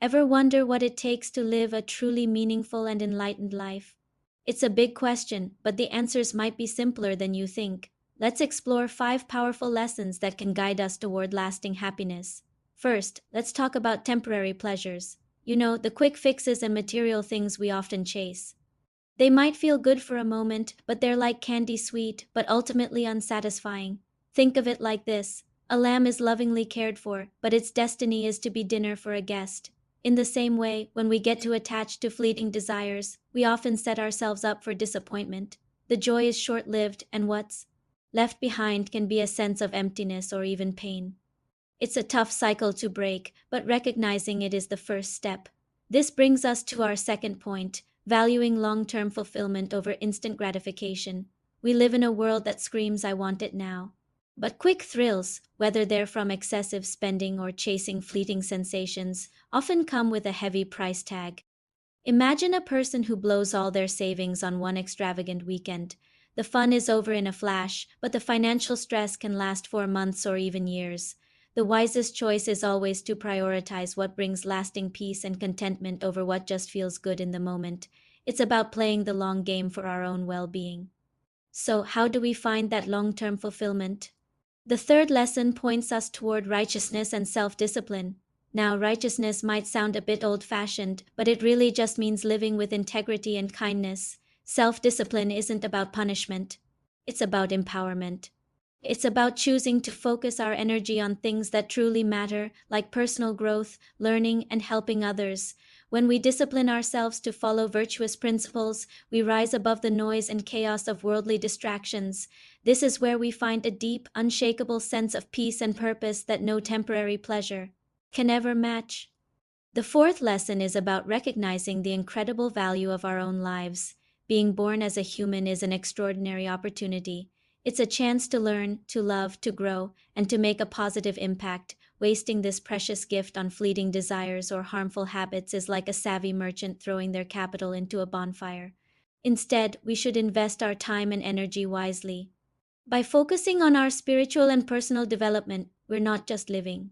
Ever wonder what it takes to live a truly meaningful and enlightened life? It's a big question, but the answers might be simpler than you think. Let's explore 5 powerful lessons that can guide us toward lasting happiness. First, let's talk about temporary pleasures. You know, the quick fixes and material things we often chase. They might feel good for a moment, but they're like candy sweet, but ultimately unsatisfying. Think of it like this: a lamb is lovingly cared for, but its destiny is to be dinner for a guest. In the same way, when we get too attached to fleeting desires, we often set ourselves up for disappointment. The joy is short lived, and what's left behind can be a sense of emptiness or even pain. It's a tough cycle to break, but recognizing it is the first step. This brings us to our second point: valuing long term fulfillment over instant gratification. We live in a world that screams, "I want it now." But quick thrills, whether they're from excessive spending or chasing fleeting sensations, often come with a heavy price tag. Imagine a person who blows all their savings on one extravagant weekend. The fun is over in a flash, but the financial stress can last for months or even years. The wisest choice is always to prioritize what brings lasting peace and contentment over what just feels good in the moment. It's about playing the long game for our own well being. So, how do we find that long term fulfillment? The third lesson points us toward righteousness and self discipline. Now, righteousness might sound a bit old fashioned, but it really just means living with integrity and kindness. Self discipline isn't about punishment, it's about empowerment. It's about choosing to focus our energy on things that truly matter, like personal growth, learning, and helping others. When we discipline ourselves to follow virtuous principles, we rise above the noise and chaos of worldly distractions. This is where we find a deep, unshakable sense of peace and purpose that no temporary pleasure can ever match. The fourth lesson is about recognizing the incredible value of our own lives. Being born as a human is an extraordinary opportunity. It's a chance to learn, to love, to grow, and to make a positive impact. Wasting this precious gift on fleeting desires or harmful habits is like a savvy merchant throwing their capital into a bonfire. Instead, we should invest our time and energy wisely. By focusing on our spiritual and personal development, we're not just living.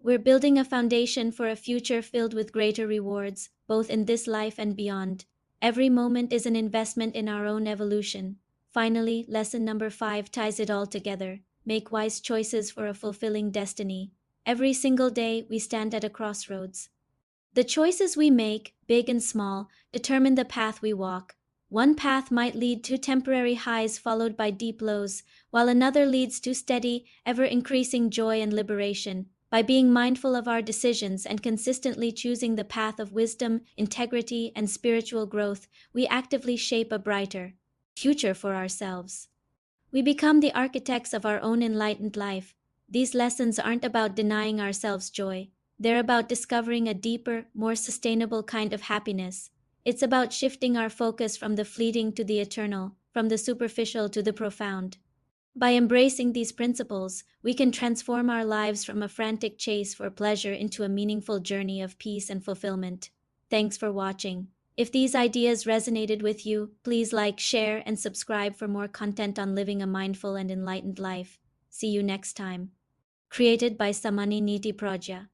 We're building a foundation for a future filled with greater rewards, both in this life and beyond. Every moment is an investment in our own evolution. Finally, lesson number 5 ties it all together. Make wise choices for a fulfilling destiny. Every single day, we stand at a crossroads. The choices we make, big and small, determine the path we walk. One path might lead to temporary highs followed by deep lows, while another leads to steady, ever increasing joy and liberation. By being mindful of our decisions and consistently choosing the path of wisdom, integrity, and spiritual growth, we actively shape a brighter future for ourselves. We become the architects of our own enlightened life. These lessons aren't about denying ourselves joy, they're about discovering a deeper, more sustainable kind of happiness. It's about shifting our focus from the fleeting to the eternal, from the superficial to the profound. By embracing these principles, we can transform our lives from a frantic chase for pleasure into a meaningful journey of peace and fulfillment. Thanks for watching. If these ideas resonated with you, please like, share, and subscribe for more content on living a mindful and enlightened life. See you next time. Created by Samani Niti Praja.